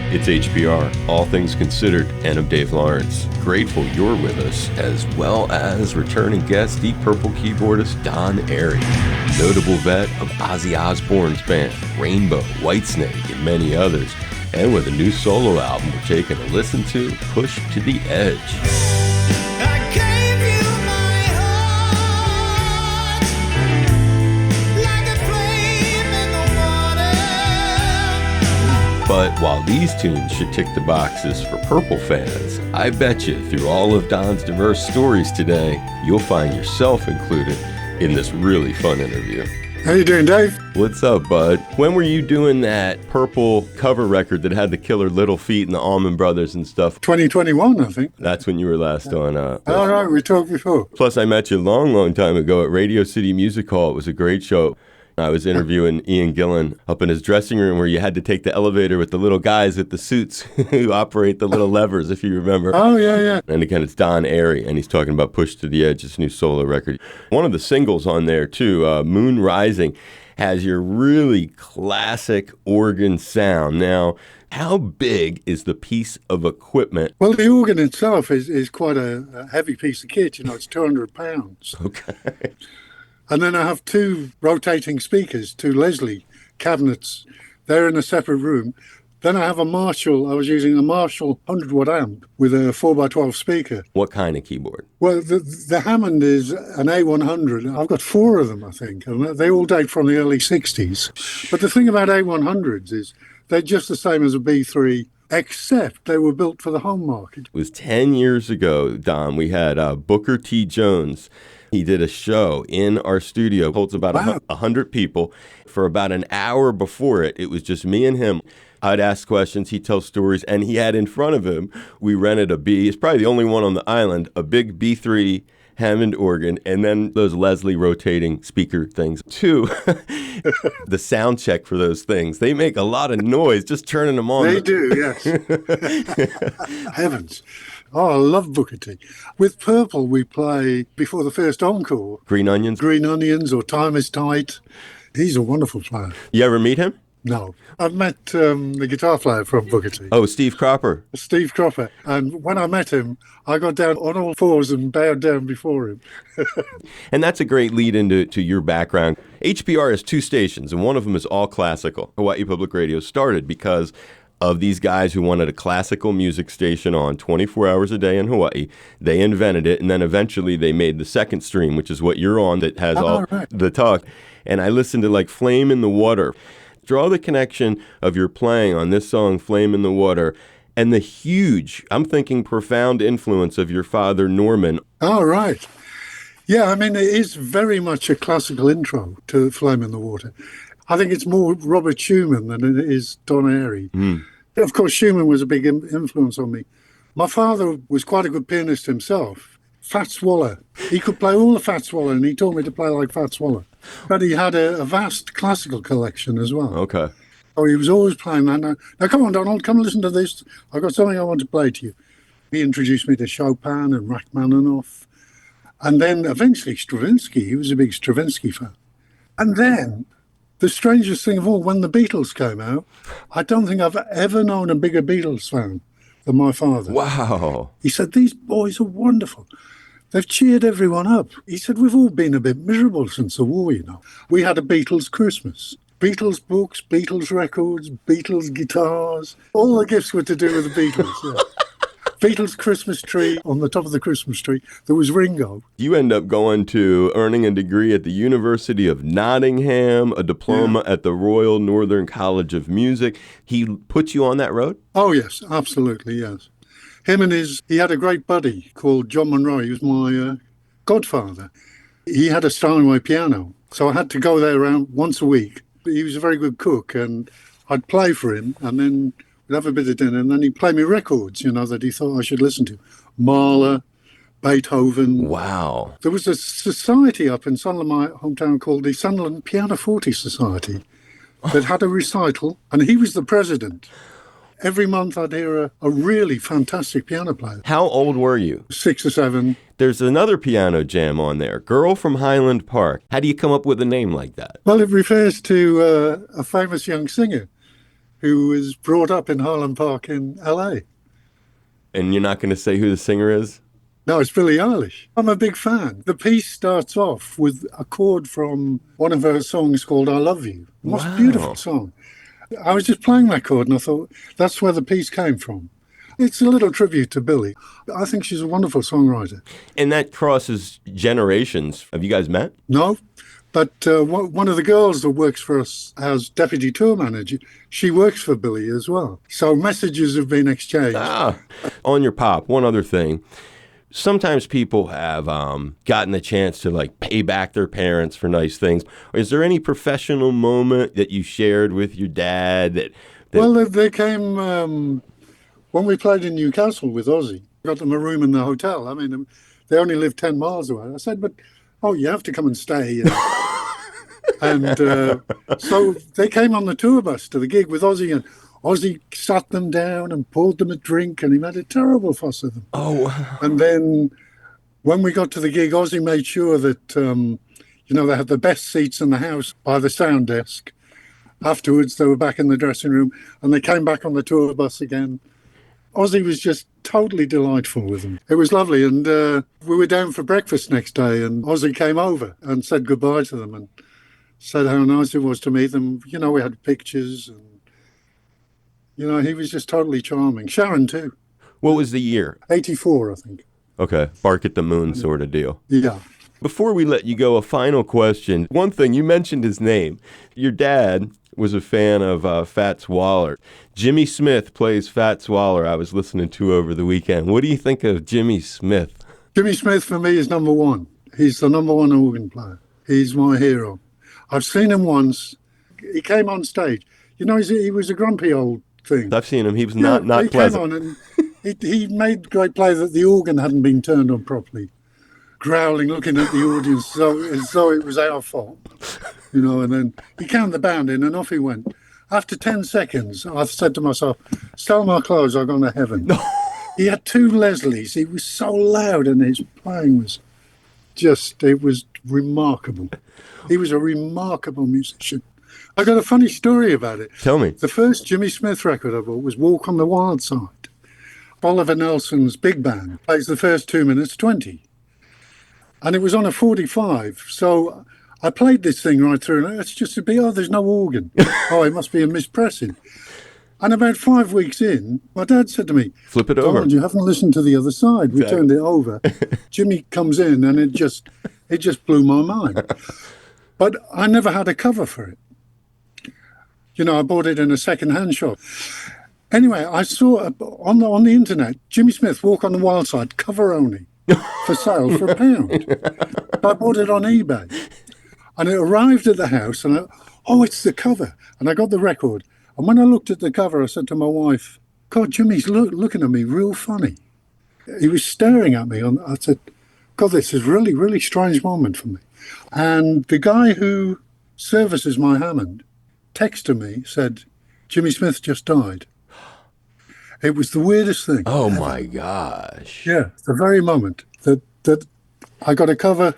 It's HPR, All Things Considered, and I'm Dave Lawrence. Grateful you're with us, as well as returning guest, the Purple keyboardist Don Airey, notable vet of Ozzy Osbourne's band, Rainbow, Whitesnake, and many others. And with a new solo album we're taking a listen to, Push to the Edge. But while these tunes should tick the boxes for Purple fans, I bet you through all of Don's diverse stories today, you'll find yourself included in this really fun interview. How you doing, Dave? What's up, bud? When were you doing that Purple cover record that had the killer Little Feat and the Allman Brothers and stuff? 2021, I think. That's when you were last on. All right, we talked before. Plus, I met you a long time ago at Radio City Music Hall. It was a great show. I was interviewing Ian Gillan up in his dressing room where you had to take the elevator with the little guys with the suits who operate the little levers, if you remember. Oh, yeah. And again, it's Don Airey, and he's talking about Push to the Edge, his new solo record. One of the singles on there, too, Moon Rising, has your really classic organ sound. Now, how big is the piece of equipment? Well, the organ itself is quite a heavy piece of kit. You know, it's 200 pounds. Okay. And then I have two rotating speakers, two Leslie cabinets. They're in a separate room. Then I have a Marshall. I was using a Marshall 100-watt amp with a 4x12 speaker. What kind of keyboard? Well, the Hammond is an A100. I've got four of them, I think. And they all date from the early 60s. But the thing about A100s is they're just the same as a B3, except they were built for the home market. It was 10 years ago, Don. We had Booker T. Jones. He did a show in our studio, holds about 100 people. For about an hour before it, it was just me and him. I'd ask questions, he'd tell stories, and he had in front of him, we rented a B, it's probably the only one on the island, a big B3 Hammond organ, and then those Leslie rotating speaker things. Two, the sound check for those things. They make a lot of noise just turning them on. They do, yes. Heavens. Oh, I love Booker T. With Purple, we play before the first encore. Green Onions? Green Onions or Time is Tight. He's a wonderful player. You ever meet him? No. I've met the guitar player from Booker T. Oh, Steve Cropper. Steve Cropper. And when I met him, I got down on all fours and bowed down before him. And that's a great lead into your background. HPR has two stations, and one of them is all classical. Hawaii Public Radio started because of these guys who wanted a classical music station on 24 hours a day in Hawaii. They invented it, and then eventually they made the second stream, which is what you're on, that has the talk. And I listened to like Flame in the Water. Draw the connection of your playing on this song, Flame in the Water, and the huge, I'm thinking profound influence of your father, Norman. Oh, right. Yeah, I mean, it is very much a classical intro to Flame in the Water. I think it's more Robert Schumann than it is Don Airey. Of course, Schumann was a big influence on me. My father was quite a good pianist himself. Fats Waller. He could play all the Fats Waller, and he taught me to play like Fats Waller. But he had a vast classical collection as well. Okay. Oh, he was always playing that. Now, come on, Donald, come listen to this. I've got something I want to play to you. He introduced me to Chopin and Rachmaninoff. And then eventually Stravinsky. He was a big Stravinsky fan. And then the strangest thing of all, when the Beatles came out, I don't think I've ever known a bigger Beatles fan than my father. Wow. He said, these boys are wonderful. They've cheered everyone up. He said, we've all been a bit miserable since the war, you know. We had a Beatles Christmas. Beatles books, Beatles records, Beatles guitars. All the gifts were to do with the Beatles, yeah. Beatles Christmas tree. On the top of the Christmas tree, there was Ringo. You end up going to earning a degree at the University of Nottingham, a diploma at the Royal Northern College of Music. He put you on that road? Oh, yes, absolutely, yes. He had a great buddy called John Monroe. He was my godfather. He had a Steinway piano, so I had to go there around once a week. He was a very good cook, and I'd play for him, and then we'd have a bit of dinner, and then he'd play me records, you know, that he thought I should listen to. Mahler, Beethoven. Wow. There was a society up in Sunderland, my hometown, called the Sunderland Pianoforte Society that had a recital, and he was the president. Every month I'd hear a really fantastic piano player. How old were you? 6 or 7. There's another piano jam on there, Girl from Highland Park. How do you come up with a name like that? Well, it refers to a famous young singer who was brought up in Harlem Park in LA. And you're not going to say who the singer is? No, it's Billie Eilish. I'm a big fan. The piece starts off with a chord from one of her songs called I Love You. Most beautiful song. I was just playing that chord and I thought, that's where the piece came from. It's a little tribute to Billie. I think she's a wonderful songwriter. And that crosses generations. Have you guys met? No, but one of the girls that works for us as deputy tour manager, she works for Billie as well. So messages have been exchanged. On your pop, one other thing. Sometimes people have gotten the chance to like pay back their parents for nice things. Is there any professional moment that you shared with your dad that Well, they came when we played in Newcastle with Ozzy. Got them a room in the hotel. I mean, they only live 10 miles away. I said, but, you have to come and stay. And so they came on the tour bus to the gig with Ozzy, and Ozzy sat them down and poured them a drink, and he made a terrible fuss of them. Oh. And then when we got to the gig, Ozzy made sure that, they had the best seats in the house by the sound desk. Afterwards, they were back in the dressing room, and they came back on the tour bus again. Ozzy was just totally delightful with them. It was lovely, and we were down for breakfast next day, and Ozzy came over and said goodbye to them and said how nice it was to meet them. We had pictures, and, he was just totally charming. Sharon, too. What was the year? 84, I think. Okay, bark at the moon sort of deal. Yeah. Before we let you go, a final question. One thing, you mentioned his name. Your dad was a fan of Fats Waller. Jimmy Smith plays Fats Waller, I was listening to over the weekend. What do you think of Jimmy Smith? Jimmy Smith, for me, is number one. He's the number one organ player. He's my hero. I've seen him once. He came on stage. He was a grumpy old thing. I've seen him. He was not he pleasant. Came on and he made great play that the organ hadn't been turned on properly. Growling, looking at the audience as though it was our fault. And then he counted the band in and off he went. After 10 seconds, I said to myself, sell my clothes, I've gone to heaven. He had two Leslies. He was so loud and his playing was it was remarkable. He was a remarkable musician. I got a funny story about it. Tell me. The first Jimmy Smith record I bought was Walk on the Wild Side. Oliver Nelson's big band plays the first 2 minutes 20. And it was on a 45, so I played this thing right through, and it's just there's no organ. It must be a mispressing. And about 5 weeks in, my dad said to me, flip it over. You haven't listened to the other side. We turned it over. Jimmy comes in, and it just blew my mind. But I never had a cover for it. I bought it in a second-hand shop. Anyway, I saw on the internet, Jimmy Smith, Walk on the Wild Side, cover only. For sale for £1. I bought it on eBay, and it arrived at the house, and it's the cover. And I got the record, and when I looked at the cover, I said to my wife, God, Jimmy's looking at me real funny. He was staring at me, and I said, God, this is really, really strange moment for me. And the guy who services my Hammond texted me, said, Jimmy Smith just died. It was the weirdest thing. Oh, my gosh. Yeah, the very moment that I got a cover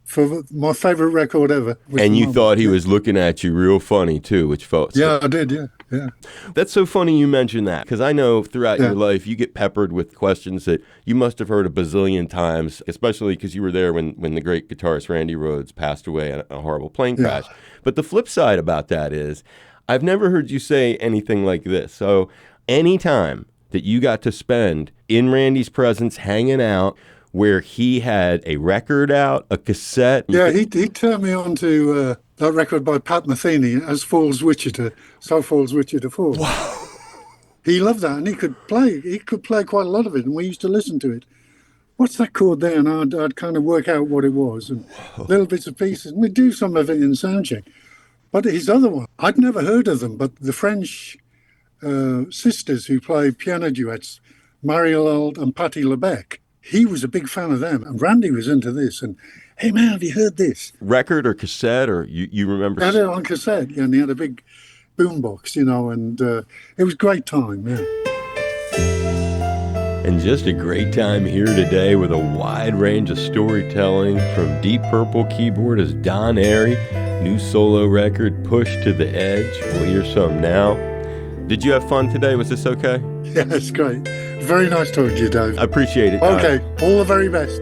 for my favorite record ever. And you thought he was looking at you real funny, too, which felt... Yeah, I did, yeah. That's so funny you mentioned that, because I know throughout your life you get peppered with questions that you must have heard a bazillion times, especially because you were there when the great guitarist Randy Rhoads passed away in a horrible plane crash. But the flip side about that is, I've never heard you say anything like this. So any time that you got to spend in Randy's presence hanging out where he had a record out, a cassette. Yeah, he turned me on to that record by Pat Metheny, As Falls Wichita, So Falls Wichita Falls. Wow. He loved that, and he could play quite a lot of it, and we used to listen to it. What's that chord there? And I'd kind of work out what it was, and little bits and pieces. And we'd do some of it in soundcheck. But his other one, I'd never heard of them, but the French sisters who play piano duets, Marie-Laure and Patti LeBecq, he was a big fan of them. And Randy was into this. And, hey, man, have you heard this? Record or cassette, or you remember? I had it on cassette, and he had a big boombox, and it was a great time, yeah. And just a great time here today with a wide range of storytelling from Deep Purple keyboardist Don Airey, new solo record, Push to the Edge. We'll hear some now. Did you have fun today? Was this okay? Yeah, it's great. Very nice talking to you, Dave. I appreciate it. Okay, all the very best.